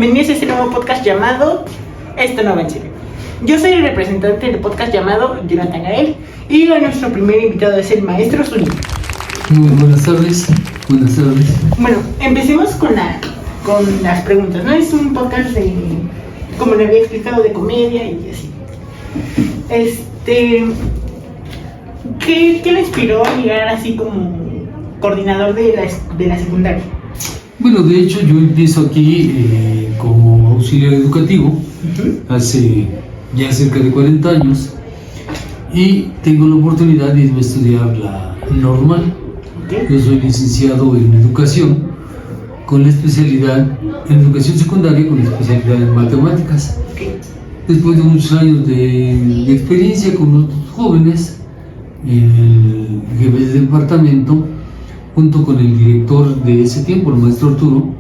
bienvenidos a este nuevo podcast llamado Esto no va en serio. Yo soy el representante del podcast llamado Jonathan Gael y hoy nuestro primer invitado es el maestro Zuli. Muy buenas tardes. Buenas tardes. Bueno, empecemos con las preguntas, ¿no? Es un podcast de, como le había explicado, de comedia y así. ¿Qué le inspiró a llegar así como coordinador de la secundaria? Bueno, de hecho yo empiezo aquí como auxiliar educativo hace ya cerca de 40 años y tengo la oportunidad de irme a estudiar la normal. Yo soy licenciado en educación con la especialidad en educación secundaria con la especialidad en matemáticas. Después de muchos años de experiencia con otros jóvenes, el jefe del departamento junto con el director de ese tiempo, el maestro Arturo,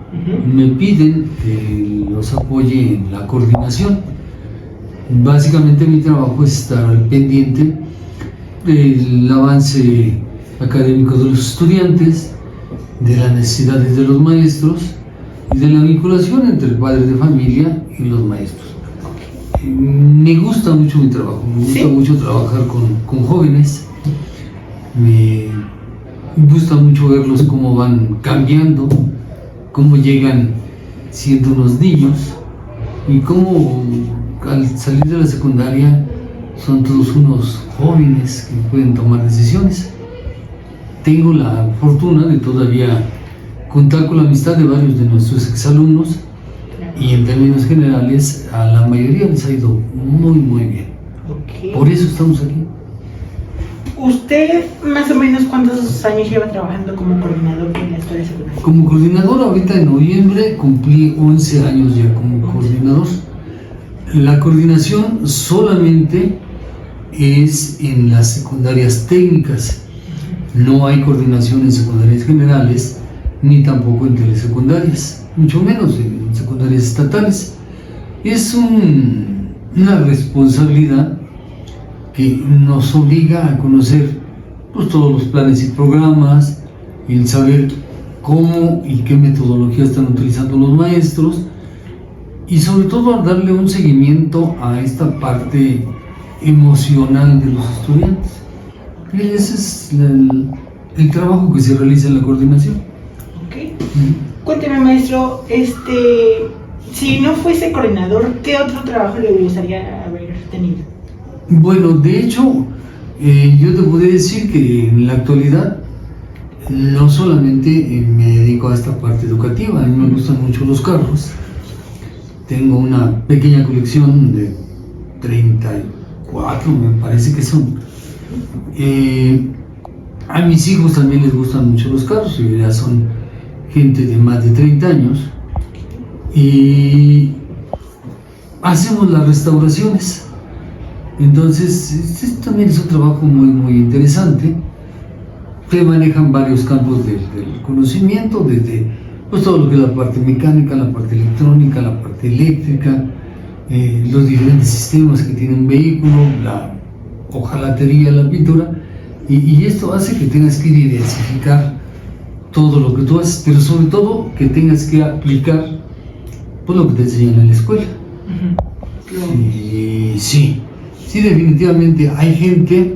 me piden que los apoye en la coordinación. Básicamente mi trabajo es estar al pendiente del avance académico de los estudiantes, de las necesidades de los maestros y de la vinculación entre padres de familia y los maestros. Me gusta mucho mi trabajo, me gusta mucho trabajar con jóvenes, me gusta mucho verlos cómo van cambiando, cómo llegan siendo unos niños y cómo al salir de la secundaria son todos unos jóvenes que pueden tomar decisiones. Tengo la fortuna de todavía contar con la amistad de varios de nuestros exalumnos y en términos generales a la mayoría les ha ido muy bien. Por eso estamos aquí. ¿Usted más o menos cuántos años lleva trabajando como coordinador en la escuela secundaria? Como coordinador ahorita en noviembre cumplí 11 años ya como coordinador. La coordinación solamente es en las secundarias técnicas. No hay coordinación en secundarias generales ni tampoco en telesecundarias, mucho menos en secundarias estatales. Es una responsabilidad que nos obliga a conocer pues, todos los planes y programas, el saber cómo y qué metodología están utilizando los maestros y sobre todo a darle un seguimiento a esta parte emocional de los estudiantes. Y ese es el trabajo que se realiza en la coordinación. Cuénteme, maestro, si no fuese coordinador, ¿qué otro trabajo le gustaría haber tenido? Bueno, de hecho, yo te podría decir que en la actualidad no solamente me dedico a esta parte educativa, a mí me gustan mucho los carros. Tengo una pequeña colección de 34, me parece que son. A mis hijos también les gustan mucho los carros, ya son gente de más de 30 años. Y hacemos las restauraciones. Entonces, este también es un trabajo muy interesante. Se manejan varios campos del conocimiento, desde pues, todo lo que es la parte mecánica, la parte electrónica, la parte eléctrica, los diferentes sistemas que tiene un vehículo, la hojalatería, la pintura, y esto hace que tengas que diversificar todo lo que tú haces, pero sobre todo que tengas que aplicar pues, lo que te enseñan en la escuela. Y sí, definitivamente hay gente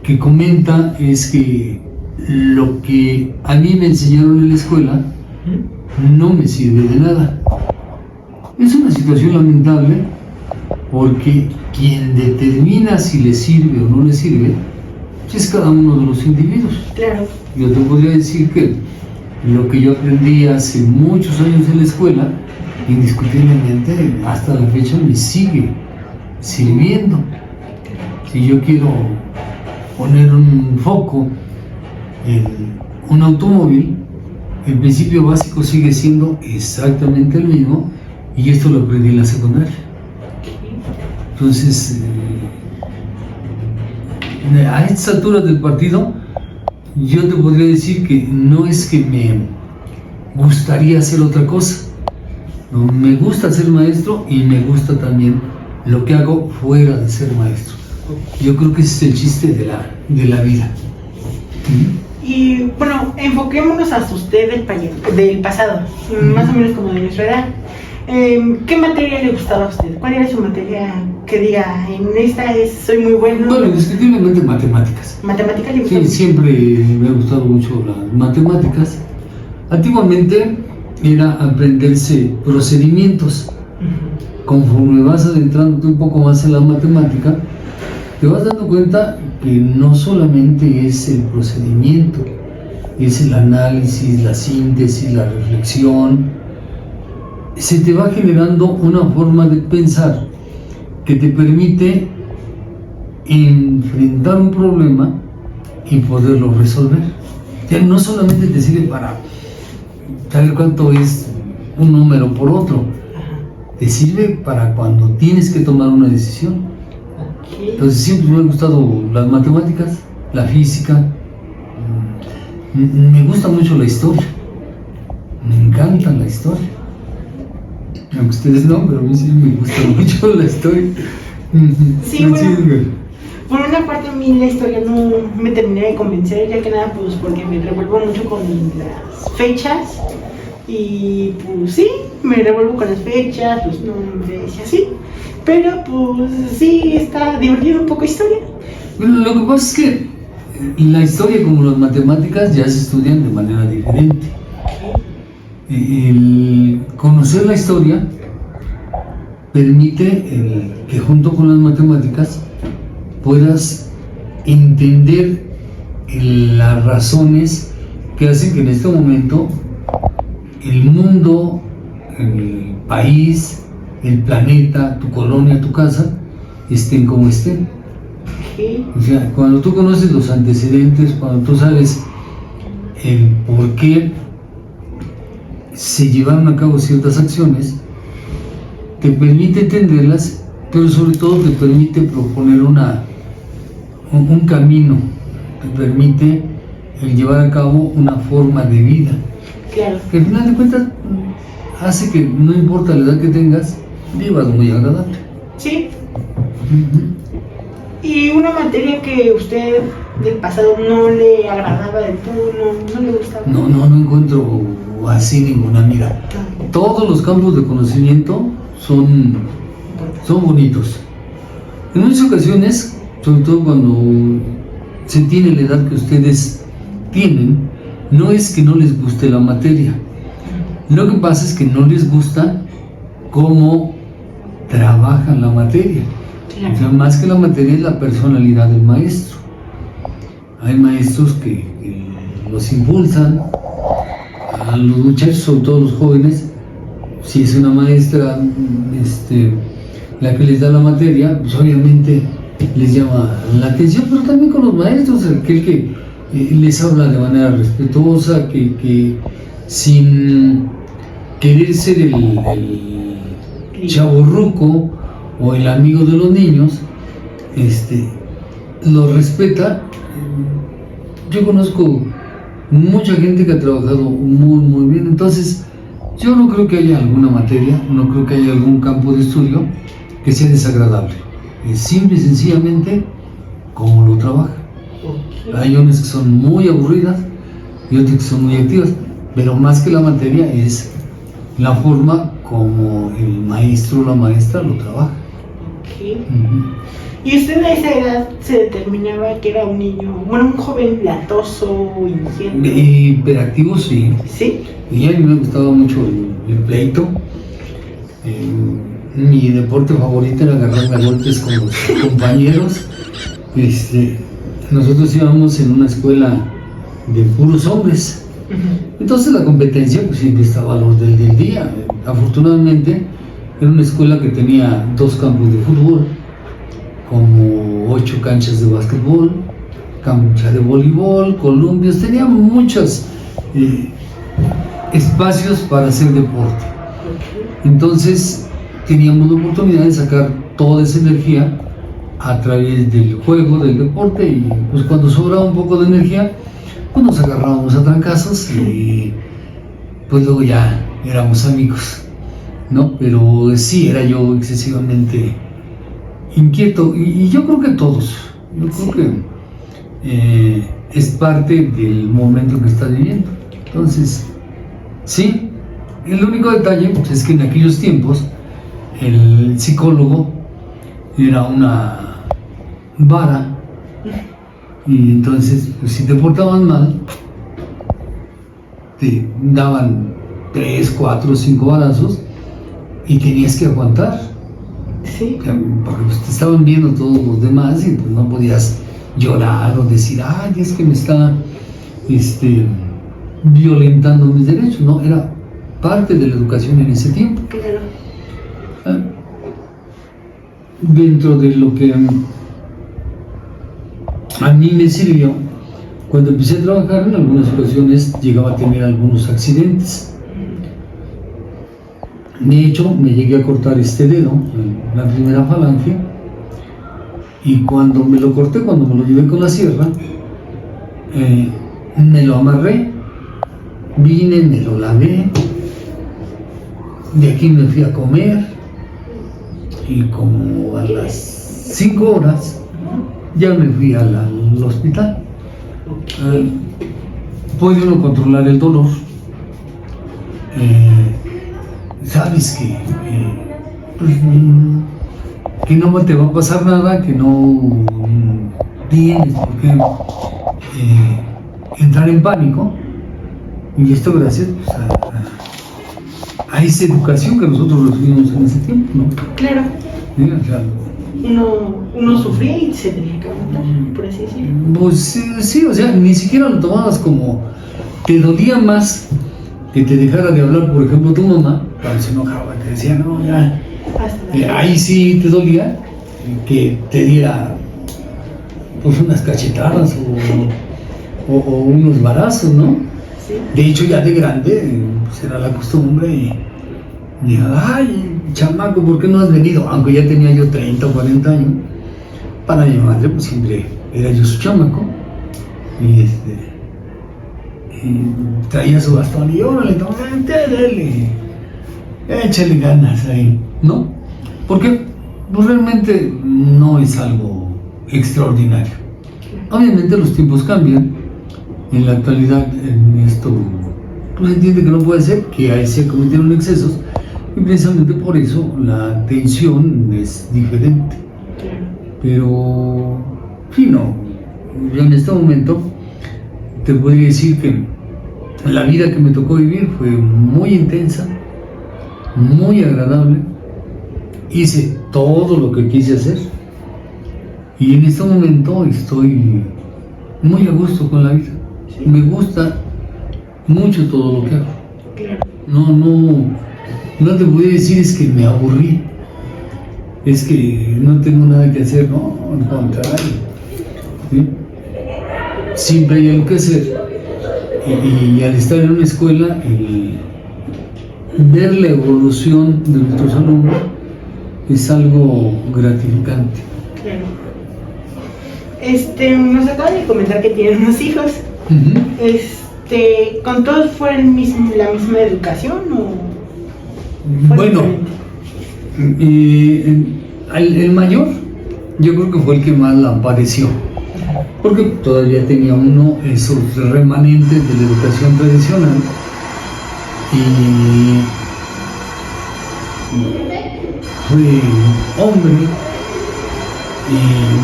que comenta es que lo que a mí me enseñaron en la escuela no me sirve de nada. Es una situación lamentable porque quien determina si le sirve o no le sirve es cada uno de los individuos. Claro. Yo te podría decir que lo que yo aprendí hace muchos años en la escuela, indiscutiblemente hasta la fecha me sigue sirviendo. Si yo quiero poner un foco en un automóvil, el principio básico sigue siendo exactamente el mismo y esto lo aprendí en la secundaria. Entonces, a estas alturas del partido, yo te podría decir que no es que me gustaría hacer otra cosa. No, me gusta ser maestro y me gusta también lo que hago fuera de ser maestro. Yo creo que ese es el chiste de la vida. Y bueno, enfoquémonos a usted del pasado, más o menos como de nuestra edad. ¿Qué materia le gustaba a usted? ¿Cuál era su materia que diga, en esta soy muy bueno? Bueno, indiscutiblemente matemáticas. ¿Matemática le gustaba? Sí, siempre me ha gustado mucho las matemáticas. Antiguamente era aprenderse procedimientos. Conforme vas adentrándote un poco más en la matemática, te vas dando cuenta que no solamente es el procedimiento, es el análisis, la síntesis, la reflexión. Se te va generando una forma de pensar que te permite enfrentar un problema y poderlo resolver. Ya no solamente te sirve para saber cuánto es un número por otro, te sirve para cuando tienes que tomar una decisión. Entonces siempre me han gustado las matemáticas, la física, me gusta mucho la historia, me encanta la historia. Aunque ustedes no, pero a mí sí me gusta mucho la historia. Sí, bueno, por una parte a mí la historia no me terminé de convencer, ya que nada, pues porque me revuelvo mucho con las fechas. Y pues sí, me revuelvo con las fechas, los nombres y así. Pero pues sí, está divertido un poco historia. Bueno, lo que pasa es que la historia como las matemáticas ya se estudian de manera diferente. El conocer la historia permite que junto con las matemáticas puedas entender las razones que hacen que en este momento el mundo, el país, el planeta, tu colonia, tu casa, estén como estén. O sea, cuando tú conoces los antecedentes, cuando tú sabes el por qué se llevaron a cabo ciertas acciones, te permite entenderlas, pero sobre todo te permite proponer un camino, te permite el llevar a cabo una forma de vida. Claro. Que al final de cuentas hace que no importa la edad que tengas, vivas muy agradable. Sí. Y una materia que usted del pasado no le agradaba del todo, no le gustaba. No encuentro así ninguna. Mira, todos los campos de conocimiento son bonitos. En muchas ocasiones, sobre todo cuando se tiene la edad que ustedes tienen, no es que no les guste la materia. Lo que pasa es que no les gusta cómo trabajan la materia. O sea, más que la materia es la personalidad del maestro. Hay maestros que los impulsan a los muchachos, sobre todo los jóvenes. Si es una maestra la que les da la materia, pues obviamente les llama la atención, pero también con los maestros, aquel que les habla de manera respetuosa, que sin querer ser el chavorruco o el amigo de los niños, lo respeta. Yo conozco mucha gente que ha trabajado muy bien, entonces yo no creo que haya alguna materia, no creo que haya algún campo de estudio que sea desagradable. Es simple y sencillamente cómo lo trabaja. Hay unas que son muy aburridas y otras que son muy activas, pero más que la materia es la forma como el maestro o la maestra lo trabaja. ¿Y usted a esa edad se determinaba que era un niño, un joven latoso, ingenuo? Hiperactivo, sí. ¿Sí? Y a mí me gustaba mucho el pleito. Mi deporte favorito era agarrarme a golpes con los compañeros. Nosotros íbamos en una escuela de puros hombres. Entonces la competencia pues siempre estaba a la orden del día. Afortunadamente era una escuela que tenía 2 campos de fútbol, como 8 canchas de básquetbol, cancha de voleibol, columpios, tenía muchos espacios para hacer deporte. Entonces teníamos la oportunidad de sacar toda esa energía a través del juego, del deporte, y pues cuando sobraba un poco de energía, pues nos agarrábamos a trancazos y pues luego ya éramos amigos, ¿no? Pero sí, era yo excesivamente inquieto, y yo creo que todos, yo creo que es parte del momento que estás viviendo. Entonces, sí, el único detalle pues, es que en aquellos tiempos el psicólogo era una vara y entonces pues, si te portaban mal te daban 3, 4, 5 balazos y tenías que aguantar. Sí. Porque pues, te estaban viendo todos los demás y pues no podías llorar o decir, ay, es que me está violentando mis derechos. No, era parte de la educación en ese tiempo. Claro. Dentro de lo que a mí me sirvió, cuando empecé a trabajar en algunas ocasiones llegaba a tener algunos accidentes. De hecho, me llegué a cortar este dedo, la primera falange, y cuando me lo corté, cuando me lo llevé con la sierra, me lo amarré, vine, me lo lavé, de aquí me fui a comer, y como a las 5 horas ya me fui al hospital. Puede uno controlar el dolor. Sabes pues, que no te va a pasar nada, que no tienes por qué entrar en pánico, y esto gracias pues, a esa educación que nosotros recibimos en ese tiempo, ¿no? Claro. ¿Sí? O sea, uno sufría y se tenía que aguantar, por así decirlo. pues sí, o sea, ni siquiera lo tomabas como te dolía más que te dejara de hablar, por ejemplo, tu mamá, cuando se enojaba, te decía, no, ya, ahí sí te dolía, que te diera pues unas cachetadas o unos barazos, ¿no? Sí. De hecho, ya de grande, pues era la costumbre y ay, chamaco, ¿por qué no has venido? Aunque ya tenía yo 30 o 40 años, para mi madre, pues siempre era yo su chamaco, y traía su bastón y órale, dale, échale ganas ahí, ¿no? Porque pues, realmente no es algo extraordinario. Obviamente los tiempos cambian. En la actualidad en esto pues entiende que no puede ser, que ahí se cometieron excesos y precisamente por eso la atención es diferente. Pero sí, no, yo en este momento te podría decir que la vida que me tocó vivir fue muy intensa, muy agradable, hice todo lo que quise hacer y en este momento estoy muy a gusto con la vida. Sí. Me gusta mucho todo lo que hago. No te podría decir es que me aburrí, es que no tengo nada que hacer, no, al contrario, ¿sí? Siempre hay algo que hacer y al estar en una escuela ver la evolución de nuestros alumnos es algo gratificante. Claro. Nos acaba de comentar que tienen unos hijos. Uh-huh. ¿Con todos fue la misma educación o bueno, el mayor yo creo que fue el que más la padeció, porque todavía tenía uno esos remanentes de la educación tradicional y fue hombre y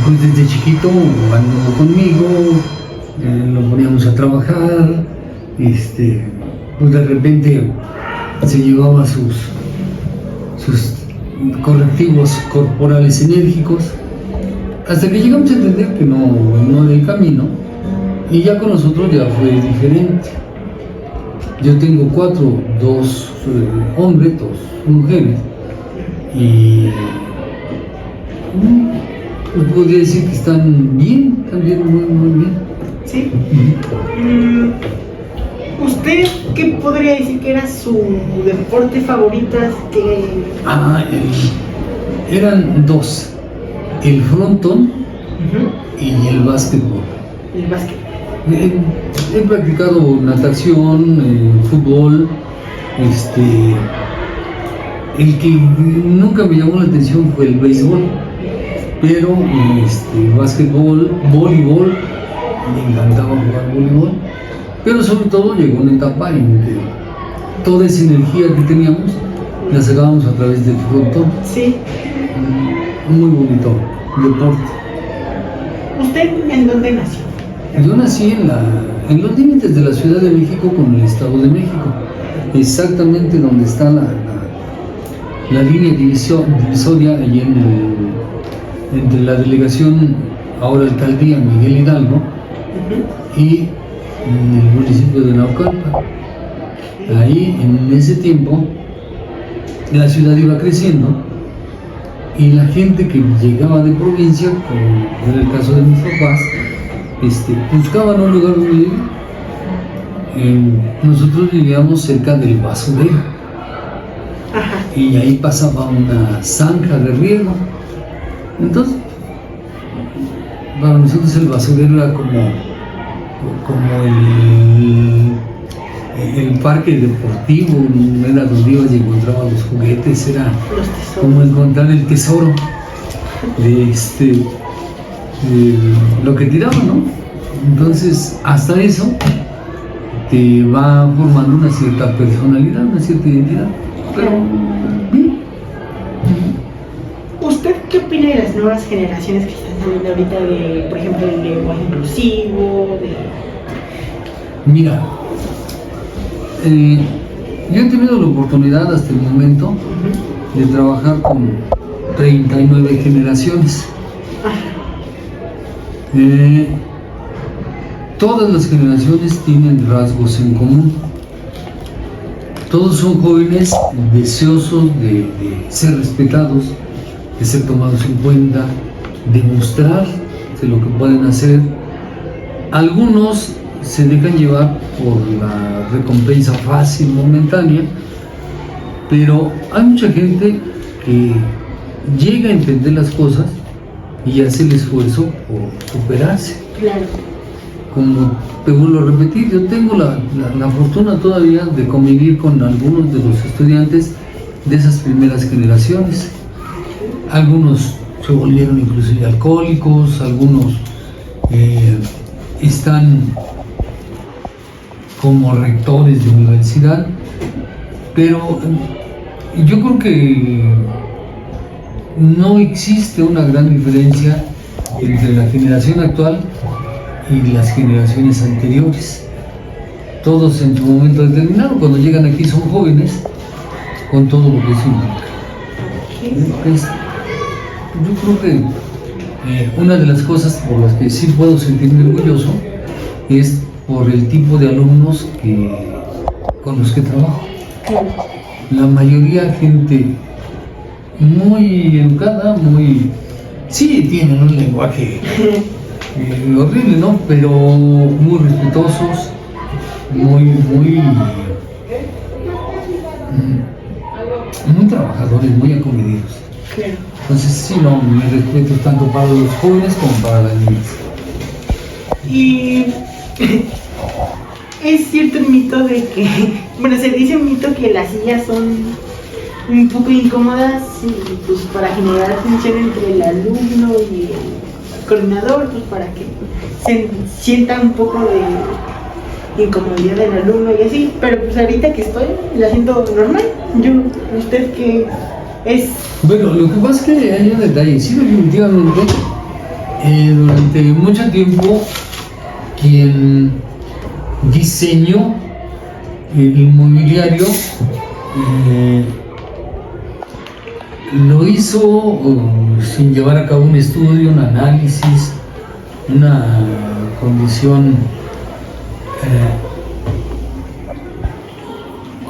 pues desde chiquito anduvo conmigo, lo poníamos a trabajar, pues de repente se llevaba sus correctivos corporales enérgicos, hasta que llegamos a entender que no era el camino, y ya con nosotros ya fue diferente. Yo tengo 4, 2 hombres, 2 mujeres, y pues podría decir que están bien, también muy bien. ¿Sí? ¿Usted qué podría decir que era su deporte favorito? Eran 2, el frontón y el básquetbol. El básquetbol. He practicado natación, fútbol, el que nunca me llamó la atención fue el béisbol, pero básquetbol, voleibol, me encantaba jugar voleibol, pero sobre todo llegó una etapa en toda esa energía que teníamos la sacábamos a través del frontón. Sí. Muy bonito deporte. ¿Usted en dónde nació? Yo nací en los límites de la Ciudad de México con el Estado de México, exactamente donde está la línea divisoria allí entre la delegación, ahora alcaldía Miguel Hidalgo, y el municipio de Naucalpan. Ahí, en ese tiempo, la ciudad iba creciendo y la gente que llegaba de provincia, como era el caso de mis papás, buscaban un lugar donde vivir. Nosotros vivíamos cerca del basurero. Ajá. Y ahí pasaba una zanja de riego. Entonces, para nosotros el basurero era como el parque deportivo, era donde ibas y encontrabas los juguetes, era Los tesoros. como encontrar el tesoro de lo que tiraban, ¿no? Entonces, hasta eso te va formando una cierta personalidad, una cierta identidad. Pero bien. ¿Usted qué opina de las nuevas generaciones que están saliendo ahorita de, por ejemplo, el lenguaje inclusivo? Mira, yo he tenido la oportunidad hasta el momento de trabajar con 39 generaciones. Todas las generaciones tienen rasgos en común. Todos son jóvenes deseosos de ser respetados, de ser tomados en cuenta, de mostrar de lo que pueden hacer. Algunos se dejan llevar por la recompensa fácil, momentánea, pero hay mucha gente que llega a entender las cosas y hace el esfuerzo por superarse. Claro. Como te vuelvo a repetir, yo tengo la fortuna todavía de convivir con algunos de los estudiantes de esas primeras generaciones. Algunos se volvieron inclusive alcohólicos, algunos están como rectores de universidad, pero yo creo que no existe una gran diferencia entre la generación actual y las generaciones anteriores. Todos en su momento determinado, cuando llegan aquí, son jóvenes con todo lo que eso implica. Yo creo que una de las cosas por las que sí puedo sentirme orgulloso es por el tipo de alumnos con los que trabajo. La mayoría gente muy educada, sí tienen un lenguaje horrible, ¿no? Pero muy respetuosos, muy trabajadores, muy acomedidos. Claro. Entonces sí, no, mi respeto es tanto para los jóvenes como para las niñas. Y es cierto el mito de que, bueno, se dice un mito que las sillas son un poco incómodas y pues para generar tensión entre el alumno y el coordinador, pues para que se sienta un poco de incomodidad del alumno y así, pero pues ahorita que estoy la siento normal. ¿Usted qué es? Bueno, lo que pasa es que hay un detalle, sí, definitivamente, durante mucho tiempo quien diseñó el mobiliario lo hizo sin llevar a cabo un estudio, un análisis, una condición,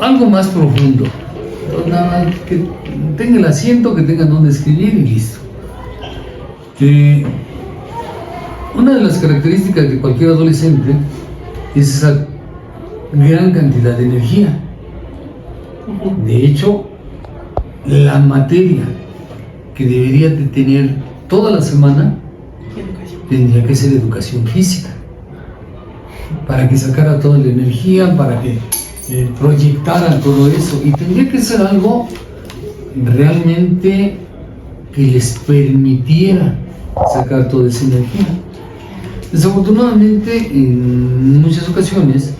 algo más profundo. Entonces, nada más que tenga el asiento, que tengan donde escribir y listo. Una de las características de cualquier adolescente es esa gran cantidad de energía. De hecho, la materia que debería de tener toda la semana tendría que ser educación física, para que sacara toda la energía, para que proyectaran todo eso, y tendría que ser algo realmente que les permitiera sacar toda esa energía. Desafortunadamente, en muchas ocasiones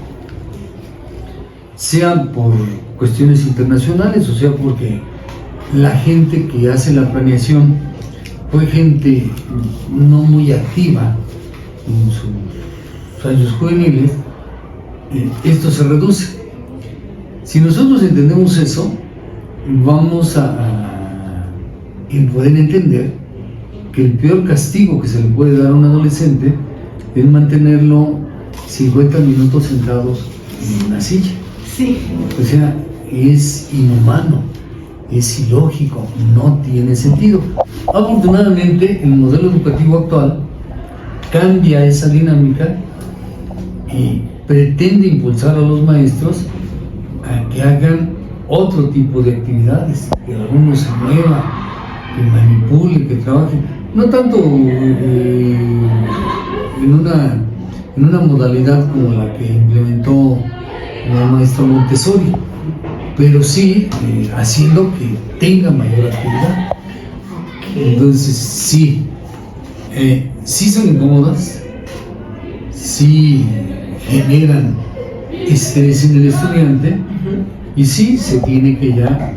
sea por cuestiones internacionales, o sea porque la gente que hace la planeación fue gente no muy activa en sus años juveniles, esto se reduce. Si nosotros entendemos eso, vamos a poder entender que el peor castigo que se le puede dar a un adolescente es mantenerlo 50 minutos sentados en una silla. Sí. O sea, es inhumano, es ilógico, no tiene sentido. Afortunadamente, el modelo educativo actual cambia esa dinámica y pretende impulsar a los maestros a que hagan otro tipo de actividades, que alguno se mueva, que manipule, que trabaje, no tanto en una modalidad como la que implementó la maestra Montessori, pero sí haciendo que tenga mayor actividad. Entonces sí son incómodas, sí generan estrés en el estudiante, y sí se tiene que ya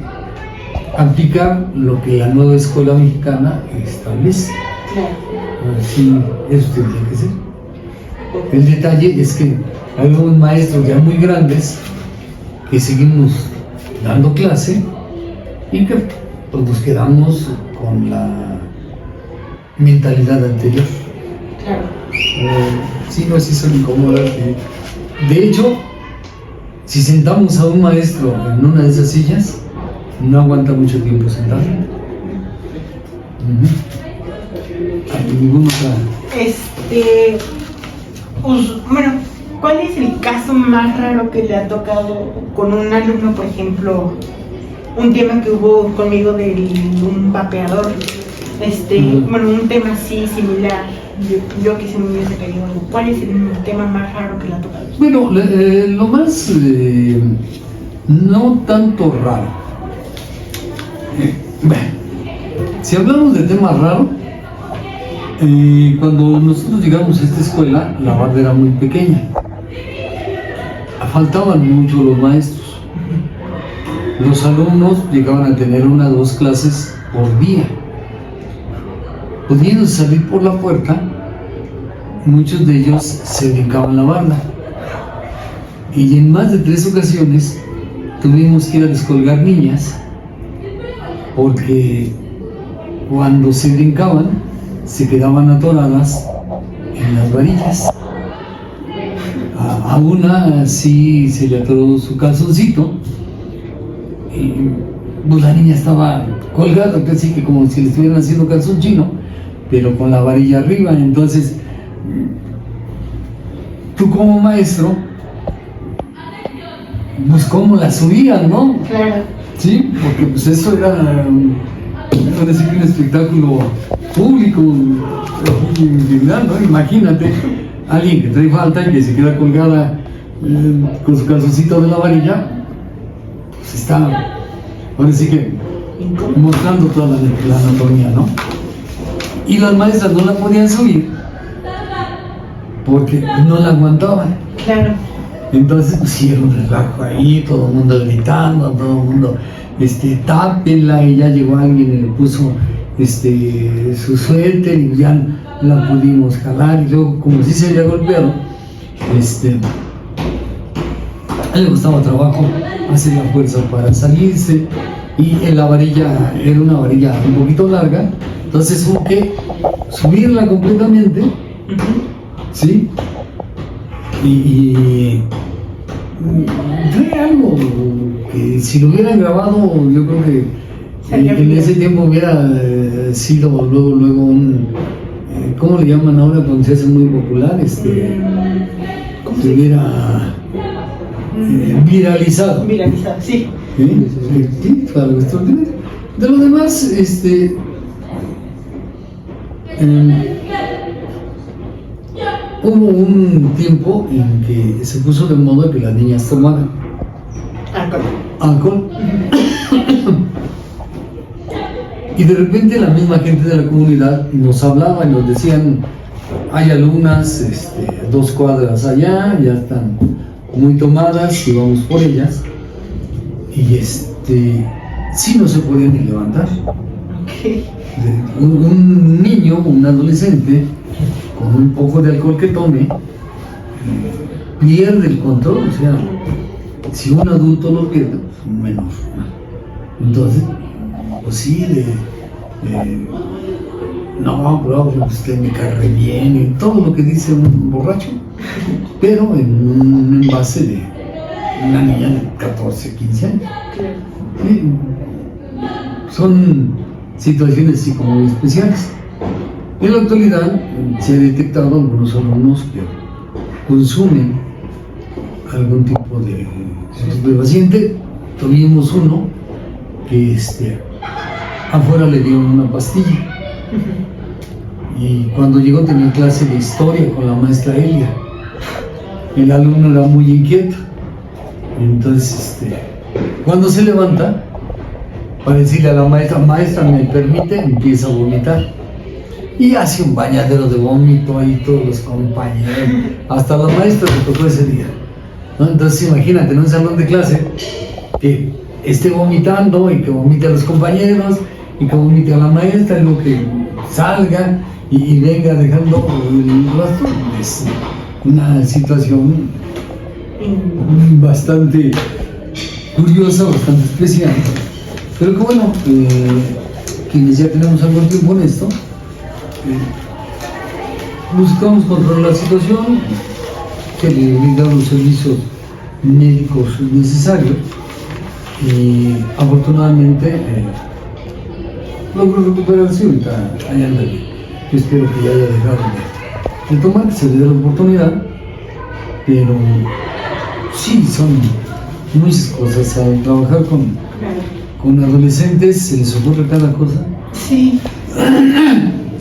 aplicar lo que la nueva escuela mexicana establece. Así, eso tendría que ser. El detalle es que hay unos maestros ya muy grandes que seguimos dando clase y que pues, nos quedamos con la mentalidad anterior. Claro. Sí, no, sí son incómodas. De hecho, si sentamos a un maestro en una de esas sillas, no aguanta mucho tiempo sentado. Ninguna otra. Pues, bueno, ¿cuál es el caso más raro que le ha tocado con un alumno, por ejemplo, un tema que hubo conmigo de un vapeador? Bueno, un tema así similar. Yo que se me hubiese caído algo. ¿Cuál es el tema más raro que le ha tocado? Bueno, lo más no tanto raro. Si hablamos de temas raros, cuando nosotros llegamos a esta escuela, la barra era muy pequeña. Faltaban mucho los maestros. Los alumnos llegaban a tener 1 o 2 clases por día. Pudiendo salir por la puerta, muchos de ellos se brincaban la barda. Y en más de 3 ocasiones tuvimos que ir a descolgar niñas, porque cuando se brincaban se quedaban atoradas en las varillas. A una sí se le atoró su calzoncito y pues la niña estaba colgada, casi que como si le estuvieran haciendo calzón chino, pero con la varilla arriba. Entonces tú como maestro, pues cómo la subían, ¿no? Claro. Sí, porque pues eso era parece que un espectáculo público indignado, ¿no? Imagínate alguien que trae falta y que se queda colgada con su calzoncito de la varilla, pues está, ahora sí que mostrando toda la anatomía, ¿no? Y las maestras no la podían subir porque no la aguantaban. Claro. Entonces pusieron un relajo ahí, todo el mundo gritando, todo el mundo, tápenla, y ya llegó alguien y le puso su suéter y ya la pudimos jalar. Y luego, como si se había golpeado, a él le costaba trabajo hacer la fuerza para salirse, y la varilla era una varilla un poquito larga, entonces hubo que subirla completamente, ¿sí? Y fue algo que si lo hubieran grabado, yo creo que en ese tiempo hubiera sido luego un, ¿cómo le llaman ahora cuando se hace muy popular? Se hubiera viralizado. Viralizado, sí. Sí, fue algo extraordinario. De lo demás, hubo un tiempo en que se puso de moda que las niñas tomaran alcohol. Y de repente la misma gente de la comunidad nos hablaba y nos decían: hay alumnas 2 cuadras allá, ya están muy tomadas, íbamos por ellas, y sí no se podía ni levantar. Ok. Un niño, un adolescente, con un poco de alcohol que tome, pierde el control. O sea, si un adulto lo pierde, pues un menor, ¿no? Entonces, pues sí, no, bro, usted me cae re bien, y todo lo que dice un borracho, pero en un envase de una niña de 14, 15 años. Sí, son situaciones así como muy especiales. En la actualidad se ha detectado algunos alumnos que consumen algún tipo de estupefaciente. Tuvimos uno que afuera le dieron una pastilla. Y cuando llegó tenía clase de historia con la maestra Elia. El alumno era muy inquieto. Entonces, cuando se levanta, para decirle a la maestra, maestra, ¿me permite? Empieza a vomitar. Y hace un bañadero de vómito ahí todos los compañeros. Hasta la maestra le tocó ese día, ¿no? Entonces imagínate, en un salón de clase, que esté vomitando y que vomite a los compañeros y que vomite a la maestra, y luego que salga y venga dejando el rastro. Es una situación bastante curiosa, bastante especial, pero que bueno, quienes ya tenemos algo de tiempo en esto, buscamos controlar la situación, que le brindamos los servicios médicos necesarios, y afortunadamente logró recuperarse. Ahorita allá anda bien. Yo espero que ya haya dejado de tomar, que se le dé la oportunidad, pero sí, son muchas cosas. Al trabajar con adolescentes se les ocurre cada cosa. Sí.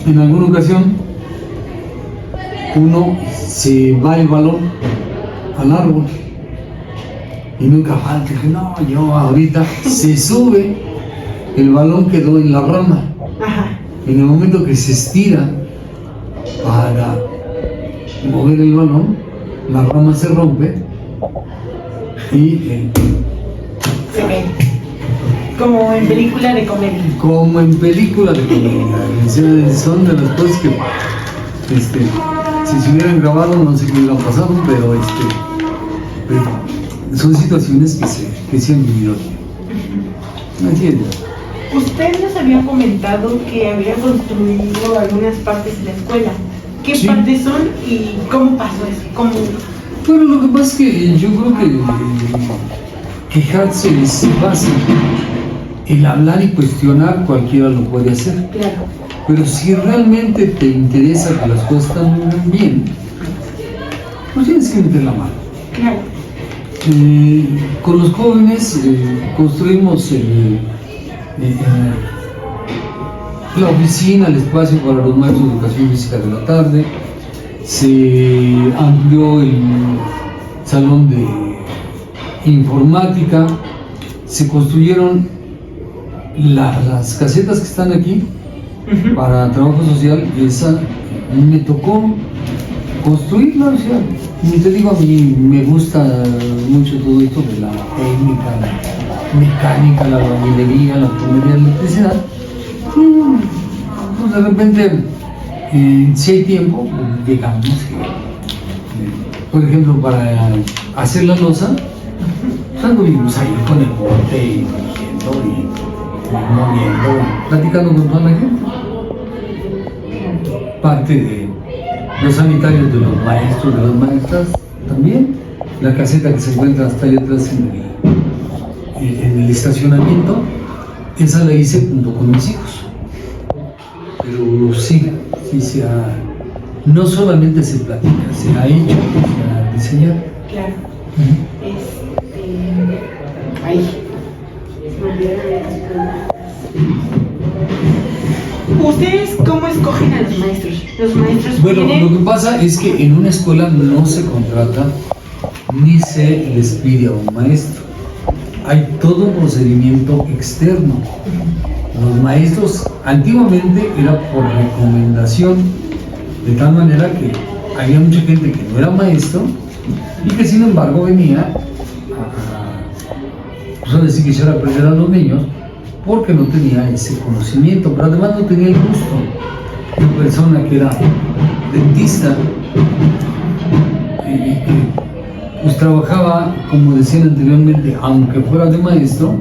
En alguna ocasión uno se va el balón al árbol y nunca falta que no, yo ahorita se sube, el balón quedó en la rama. Ajá. En el momento que se estira para mover el balón, la rama se rompe y Se cae. Como en película de comedia. como en película de comedia. Son de las cosas que si se hubieran grabado no sé qué hubiera pasado, pero son situaciones que se han vivido. ¿Me entiendes? Usted nos había comentado que había construido algunas partes de la escuela. ¿Qué Sí. partes son y cómo pasó eso? ¿Cómo? Bueno, lo que pasa es que yo creo que quejarse es básico. El hablar y cuestionar cualquiera lo puede hacer. Claro. Pero si realmente te interesa que las cosas estén bien, pues tienes que meter la mano. Claro. Con los jóvenes construimos la oficina, el espacio para los maestros de educación física de la tarde. Se amplió el salón de informática. Se construyeron las casetas que están aquí para trabajo social, y esa me tocó construirla. O sea, como te digo, a mí me gusta mucho todo esto de la técnica, la mecánica, la albañilería, la plomería, la electricidad. Pues de repente, si hay tiempo, pues llegamos. Por ejemplo, para hacer la loza, pues anduvimos ahí con el bote y dirigiendo y moviendo, platicando con toda la gente. Parte de los sanitarios de los maestros, de las maestras también. La caseta que se encuentra hasta allá atrás en el estacionamiento, esa la hice junto con mis hijos. Pero sí no solamente se platica, se ha hecho, se ha diseñado. Claro. Ahí. Se me olvidaron las preguntas. ¿Ustedes cómo escogen a los maestros? Los maestros Bueno, tienen... lo que pasa es que en una escuela no se contrata ni se les pide a un maestro. Hay todo un procedimiento externo. Los maestros antiguamente era por recomendación, de tal manera que había mucha gente que no era maestro y que sin embargo venía pues a decir que quisiera aprender a los niños porque no tenía ese conocimiento, pero además no tenía el gusto. Una persona que era dentista y pues trabajaba, como decían anteriormente, aunque fuera de maestro,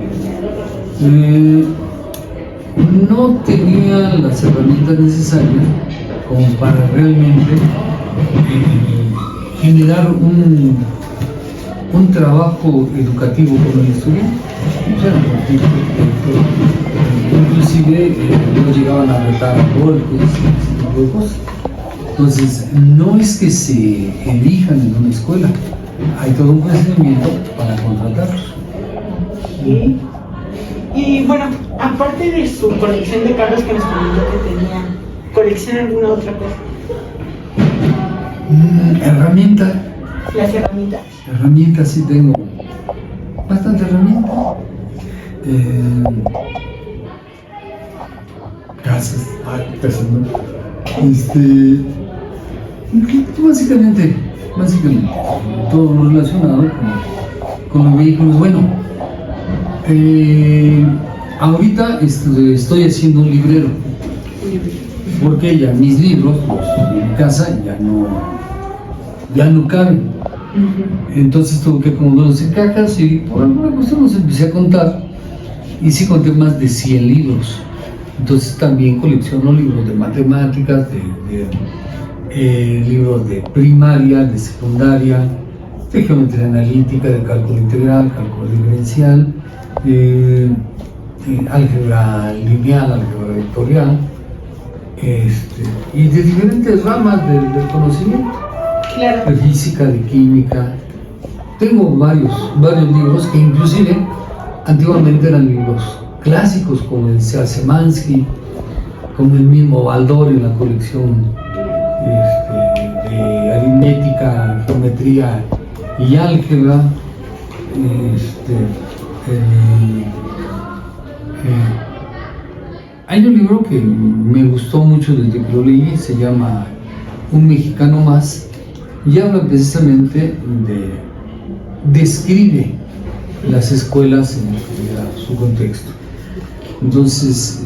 no tenía las herramientas necesarias como para realmente generar un trabajo educativo con el estudiante. Inclusive no llegaban a retar golpes, ese tipo de cosas. Entonces, no es que se elijan en una escuela, hay todo un procedimiento para contratarlos. Y bueno, aparte de su colección de carros que nos comentó que tenía, ¿colecciona alguna otra cosa? Herramientas. Las herramientas. Herramientas sí tengo. Bastante herramientas. Casas. Básicamente, todo lo relacionado con los vehículos. Bueno, ahorita estoy haciendo un librero, porque ya mis libros, los de mi casa, ya no caben. Entonces tuve que acomodarlos en cajas y por alguna cuestión los empecé a contar y sí conté más de 100 libros. Entonces también colecciono libros de matemáticas, libros de primaria, de secundaria, de geometría analítica, de cálculo integral, cálculo diferencial, álgebra lineal, álgebra vectorial, y de diferentes ramas del conocimiento. Claro. De física, de química. Tengo varios libros que inclusive antiguamente eran libros clásicos, como el Semansky, como el mismo Baldor en la colección de aritmética, geometría y álgebra. Hay un libro que me gustó mucho desde que lo leí, se llama Un mexicano más, y habla precisamente describe las escuelas en su contexto. Entonces,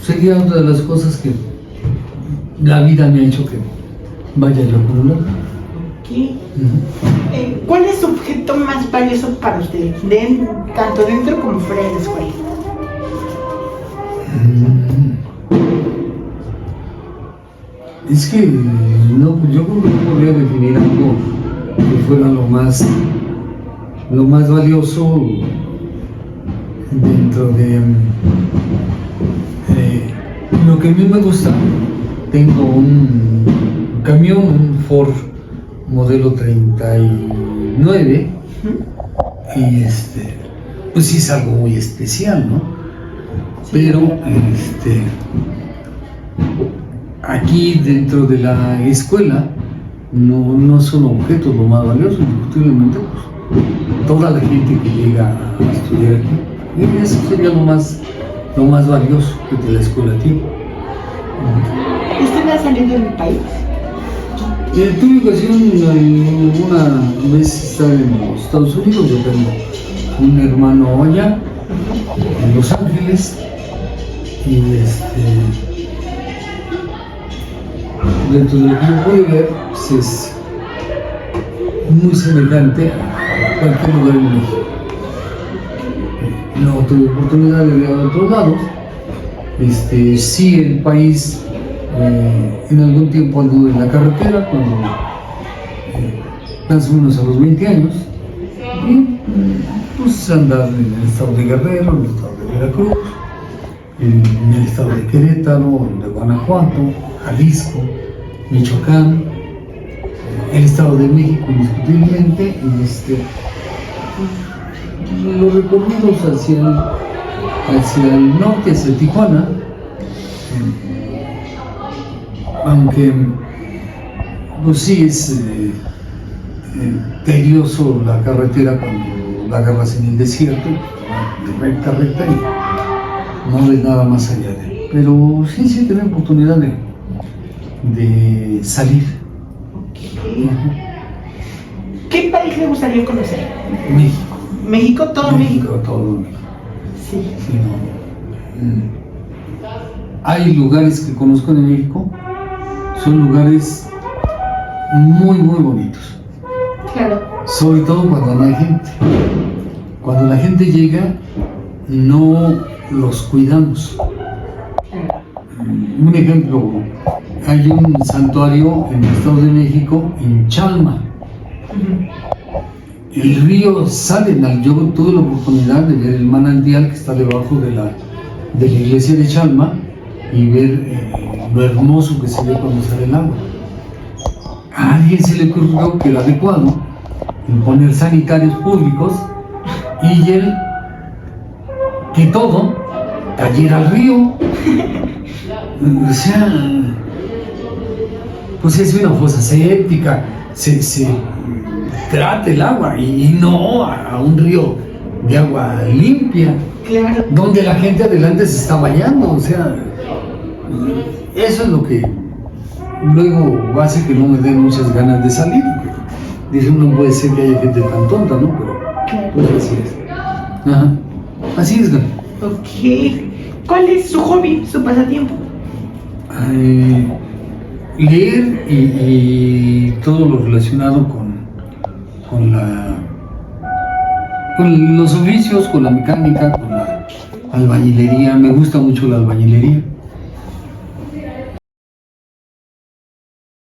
sería una de las cosas que la vida me ha hecho que vaya yo acumulando. ¿Qué? ¿Cuál es su objeto más valioso para usted, tanto dentro como fuera de la escuela? Es que no, yo creo que no podría definir algo que fuera lo más valioso dentro de lo que a mí me gusta. Tengo un camión, un Ford modelo 39, y pues sí es algo muy especial, ¿no? Pero aquí dentro de la escuela no son objetos lo más valioso, indiscutiblemente pues, toda la gente que llega a estudiar aquí, y eso sería lo más valioso que la escuela tiene. ¿Usted ha salido del país? Tuve ocasión una vez estar en los Estados Unidos. Yo tengo un hermano allá, en Los Ángeles, y dentro de lo que yo pude ver, pues es muy semejante a cualquier lugar en México. No tuve oportunidad de ver a otros lados. Sí, el país en algún tiempo anduve en la carretera, cuando más o menos a los 20 años, y pues andar en el estado de Guerrero, en el estado de Veracruz, en el estado de Querétaro, de Guanajuato, Jalisco, Michoacán, el estado de México indiscutiblemente, y los recorridos hacia el norte, hacia Tijuana, aunque pues sí es tedioso la carretera cuando la agarras en el desierto, de recta y no ves nada más allá de él. Pero sí tener oportunidad de salir ¿Qué país le gustaría conocer? México. ¿México? ¿Todo México? Todo México. Sí. Sí, no. Hay lugares que conozco de México, son lugares muy, muy bonitos. Claro. Sobre todo cuando no hay gente. Cuando la gente llega, no los cuidamos. Un ejemplo, hay un santuario en el Estado de México, en Chalma. El río sale, yo tuve la oportunidad de ver el manantial que está debajo de la iglesia de Chalma y ver lo hermoso que se ve cuando sale el agua. A alguien se le ocurrió que era adecuado en poner sanitarios públicos y él, que todo cayera al río. O sea, pues es una fosa séptica, se trata el agua y no a un río de agua limpia, Claro. donde la gente adelante se está bañando. O sea, eso es lo que luego hace que no me den muchas ganas de salir. Dije, no puede ser que haya gente tan tonta, ¿no? Pero pues así es. Ajá. Así es, Gaby. Ok. ¿Cuál es su hobby, su pasatiempo? Leer y todo lo relacionado con los oficios, con la mecánica, con la albañilería. Me gusta mucho la albañilería.